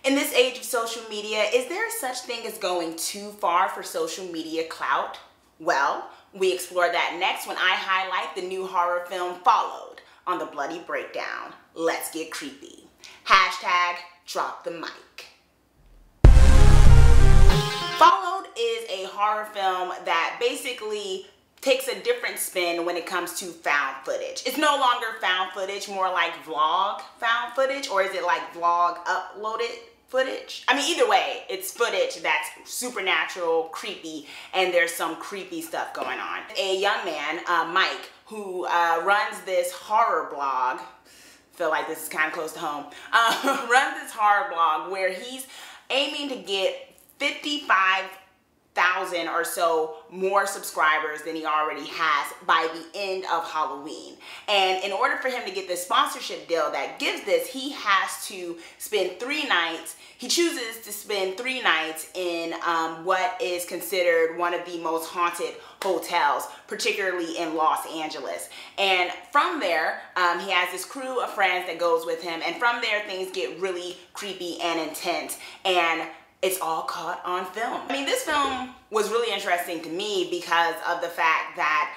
In this age of social media, is there such thing as going too far for social media clout? Well, we explore that next when I highlight the new horror film Followed on the Bloody Breakdown. Let's get creepy. Hashtag drop the mic. Followed is a horror film that basically takes a different spin when it comes to found footage. It's no longer found footage, more like vlog found footage, or is it like vlog uploaded footage? I mean, either way, it's footage that's supernatural, creepy, and there's some creepy stuff going on. A young man, Mike, who runs this horror blog, feel like this is kind of close to home, runs this horror blog where he's aiming to get 55,000 or so more subscribers than he already has by the end of Halloween. And in order for him to get this sponsorship deal that gives this, he has to spend 3 nights. He chooses to spend 3 nights in what is considered one of the most haunted hotels, particularly in Los Angeles. And from there, he has this crew of friends that goes with him. And from there, things get really creepy and intense. And it's all caught on film. I mean, this film was really interesting to me because of the fact that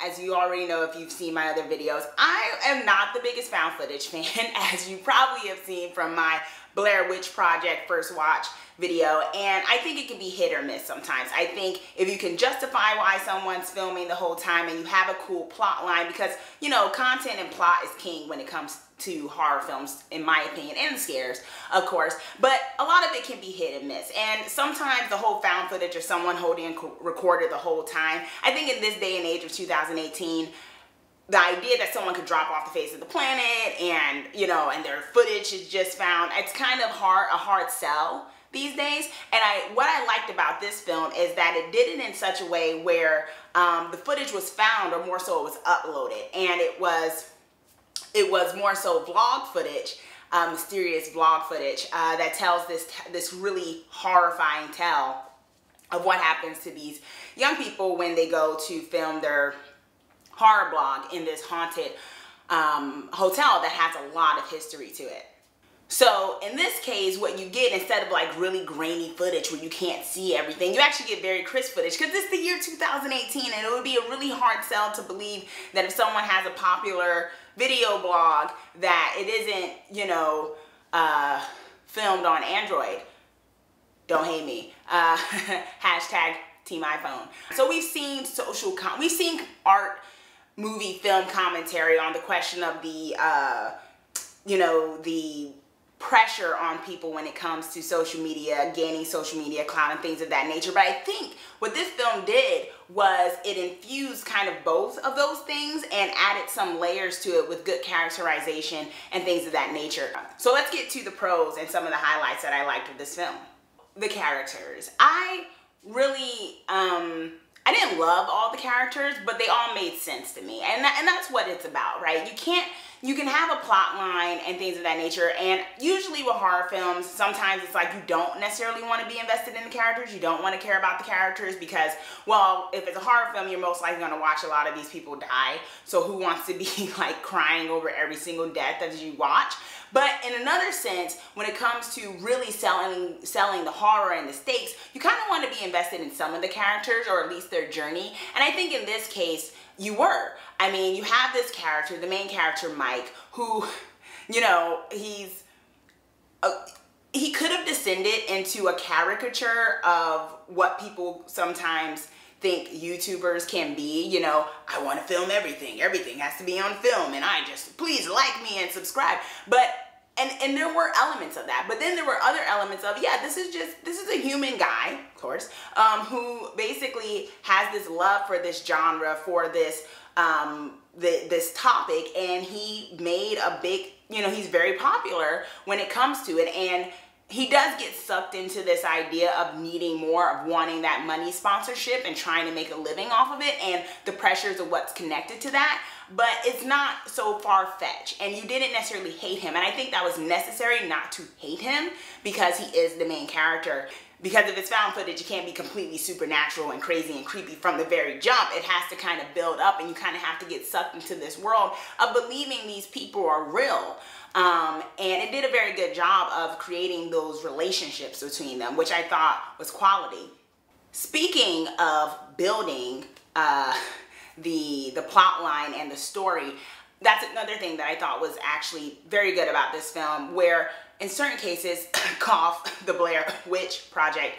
as you already know if you've seen my other videos, I am not the biggest found footage fan, as you probably have seen from my Blair Witch Project First Watch video, and I think it can be hit or miss sometimes. I think if you can justify why someone's filming the whole time and you have a cool plot line, because, you know, content and plot is king when it comes to horror films, in my opinion, and scares, of course, but a lot of it can be hit and miss. And sometimes the whole found footage or someone holding and recorded the whole time, I think in this day and age of 2018, the idea that someone could drop off the face of the planet and, you know, and their footage is just found, it's kind of a hard sell these days. And what I liked about this film is that it did it in such a way where the footage was found, or more so it was uploaded, and it was more so vlog footage, mysterious vlog footage that tells this really horrifying tale of what happens to these young people when they go to film their horror blog in this haunted hotel that has a lot of history to it. So in this case, what you get, instead of like really grainy footage where you can't see everything, you actually get very crisp footage, because it's the year 2018 and it would be a really hard sell to believe that if someone has a popular video blog that it isn't, you know, filmed on Android. Don't hate me. Hashtag Team iPhone. So we've seen we've seen art, movie, film commentary on the question of the, you know, the pressure on people when it comes to social media, gaining social media clout and things of that nature. But I think what this film did was it infused kind of both of those things and added some layers to it with good characterization and things of that nature. So let's get to the pros and some of the highlights that I liked of this film. The characters. I really, I didn't love all the characters, but they all made sense to me. And that's what it's about, right? You can have a plot line and things of that nature, and usually with horror films, sometimes it's like you don't necessarily want to be invested in the characters. You don't want to care about the characters because, well, if it's a horror film, you're most likely going to watch a lot of these people die. So who wants to be like crying over every single death that you watch? But in another sense, when it comes to really selling the horror and the stakes, you kind of want to be invested in some of the characters, or at least their journey. And I think in this case, you were. I mean, you have this character, the main character, Mike, who, you know, he could have descended into a caricature of what people sometimes think YouTubers can be. You know, I want to film everything. Everything has to be on film, and please like me and subscribe. But and there were elements of that, but then there were other elements of, yeah, this is a human guy, of course, who basically has this love for this genre, for this this topic, and he made a big, you know, he's very popular when it comes to it, and he does get sucked into this idea of needing more, of wanting that money sponsorship and trying to make a living off of it, and the pressures of what's connected to that. but it's not so far-fetched, and you didn't necessarily hate him. And I think that was necessary not to hate him because he is the main character. Because if it's found footage, it can't be completely supernatural and crazy and creepy from the very jump. It has to kind of build up, and you kind of have to get sucked into this world of believing these people are real. And it did a very good job of creating those relationships between them, which I thought was quality. Speaking of building the plot line and the story, that's another thing that I thought was actually very good about this film, where in certain cases, cough, the Blair Witch Project,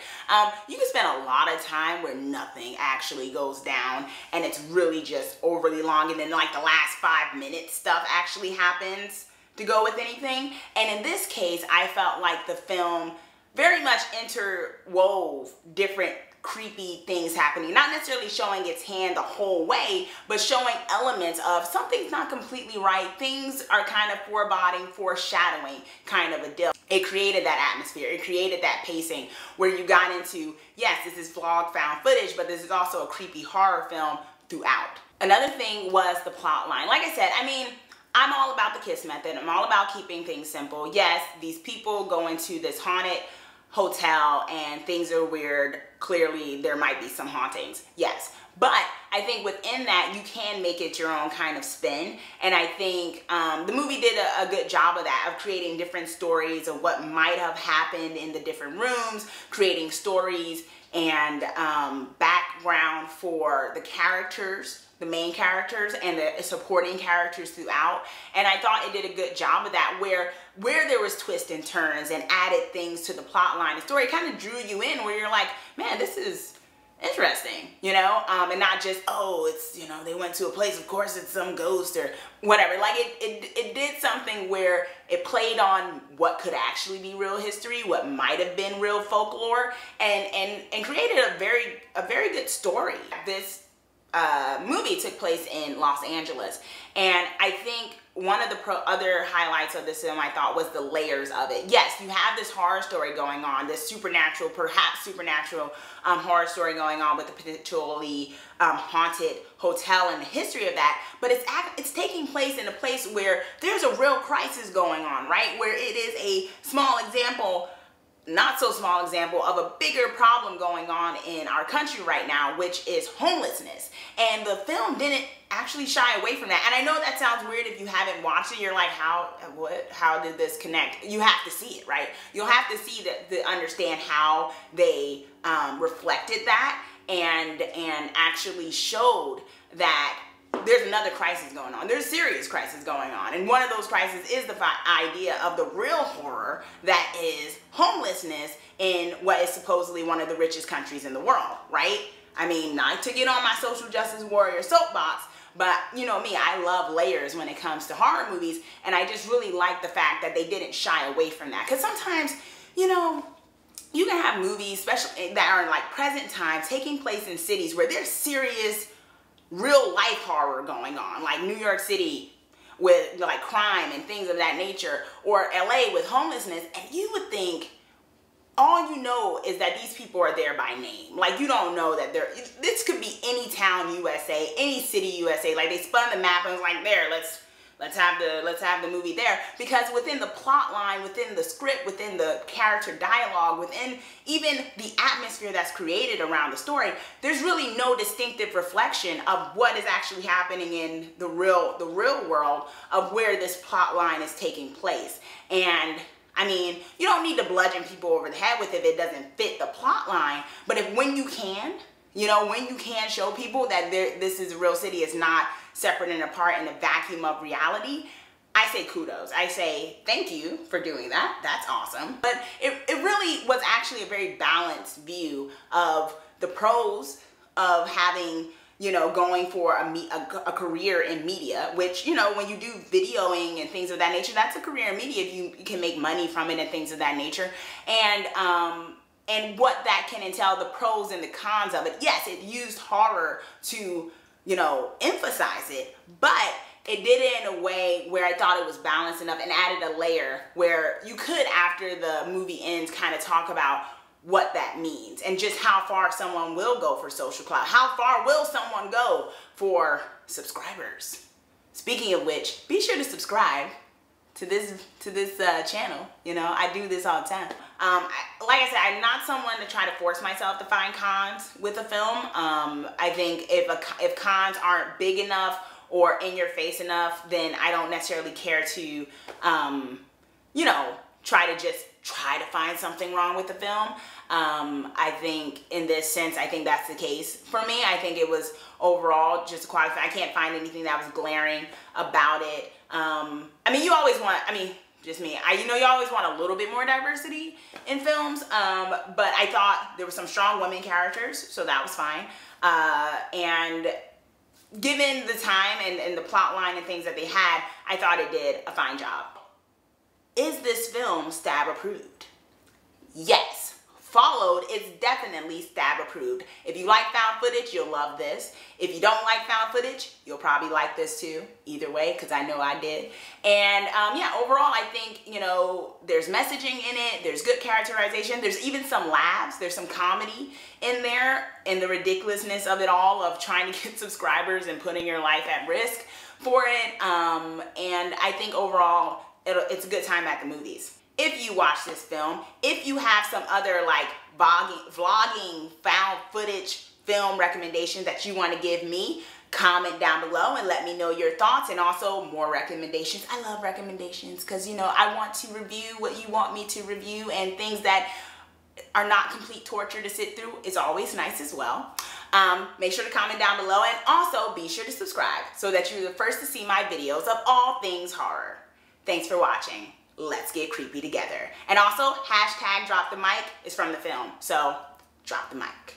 you can spend a lot of time where nothing actually goes down and it's really just overly long, and then like the last 5 minutes stuff actually happens to go with anything. And in this case, I felt like the film very much interwove different creepy things happening, not necessarily showing its hand the whole way, but showing elements of something's not completely right. Things are kind of foreboding, foreshadowing kind of a deal. It created that atmosphere. It created that pacing where you got into, yes, this is vlog found footage, but this is also a creepy horror film throughout. Another thing was the plot line. Like I said, I mean, I'm all about the KISS method. I'm all about keeping things simple. Yes, these people go into this haunted hotel and things are weird. Clearly, there might be some hauntings. Yes. But I think within that, you can make it your own kind of spin. And I think the movie did a good job of that, of creating different stories of what might have happened in the different rooms, creating stories and background for the characters, the main characters and the supporting characters throughout. And I thought it did a good job of that, where there was twists and turns and added things to the plot line. The story kind of drew you in where you're like, man, this is interesting, you know, and not just, oh, it's, you know, they went to a place, of course it's some ghost or whatever. Like it did something where it played on what could actually be real history, what might have been real folklore, and created a very good story. This movie took place in Los Angeles, and I think one of the other highlights of this film, I thought, was the layers of it. Yes, you have this horror story going on, this supernatural, perhaps supernatural horror story going on with the potentially haunted hotel and the history of that, but it's taking place in a place where there's a real crisis going on, right? Where it is a small example, not so small example, of a bigger problem going on in our country right now, which is homelessness. And the film didn't actually shy away from that. And I know that sounds weird if you haven't watched it. You're like, how did this connect? You have to see it, right? You'll have to see to understand how they reflected that and actually showed that there's another crisis going on. There's a serious crisis going on. And one of those crises is the idea of the real horror that is homelessness in what is supposedly one of the richest countries in the world, right? I mean, not to get on my social justice warrior soapbox, but you know me, I love layers when it comes to horror movies, and I just really like the fact that they didn't shy away from that. Because sometimes, you know, you can have movies, especially that are in like present time, taking place in cities where there's serious real life horror going on, like New York City with like crime and things of that nature, or LA with homelessness, and you would think all you know is that these people are there by name. Like, you don't know that this could be any town USA, any city USA. Like, they spun the map and was like, there, let's have the movie there. Because within the plot line, within the script, within the character dialogue, within even the atmosphere that's created around the story, there's really no distinctive reflection of what is actually happening in the real world of where this plot line is taking place. And I mean, you don't need to bludgeon people over the head with it if it doesn't fit the plot line. But when you can, you know, when you can show people that this is a real city, it's not separate and apart in a vacuum of reality, I say kudos. I say thank you for doing that. That's awesome. But it really was actually a very balanced view of the pros of having, you know, going for a career in media, which, you know, when you do videoing and things of that nature, that's a career in media if you can make money from it and things of that nature. And what that can entail, the pros and the cons of it. Yes, it used horror to, you know, emphasize it, but it did it in a way where I thought it was balanced enough and added a layer where you could, after the movie ends, kind of talk about what that means and just how far someone will go for social clout. How far will someone go for subscribers? Speaking of which, be sure to subscribe to this channel. You know, I do this all the time. Like I said, I'm not someone to try to force myself to find cons with a film. I think if cons aren't big enough or in your face enough, then I don't necessarily care to, you know, try to find something wrong with the film. I think in this sense, I think that's the case for me. I think it was overall just a quality. I can't find anything that was glaring about it. I mean, you always want, I mean, just me, you know, you always want a little bit more diversity in films, but I thought there were some strong women characters, so that was fine. And given the time and the plot line and things that they had, I thought it did a fine job. Is this film stab approved? Yes. Followed is definitely stab approved. If you like found footage, you'll love this. If you don't like found footage, you'll probably like this too. Either way, because I know I did. And yeah, overall, I think, you know, there's messaging in it. There's good characterization. There's even some laughs. There's some comedy in there, and the ridiculousness of it all, of trying to get subscribers and putting your life at risk for it. And I think overall, it's a good time at the movies. If you watch this film, if you have some other like vlogging found footage film recommendations that you want to give me, comment down below and let me know your thoughts, and also more recommendations. I love recommendations because, you know, I want to review what you want me to review, and things that are not complete torture to sit through is always nice as well. Make sure to comment down below, and also be sure to subscribe so that you're the first to see my videos of all things horror. Thanks for watching. Let's get creepy together. And also, hashtag drop the mic is from the film. So, drop the mic.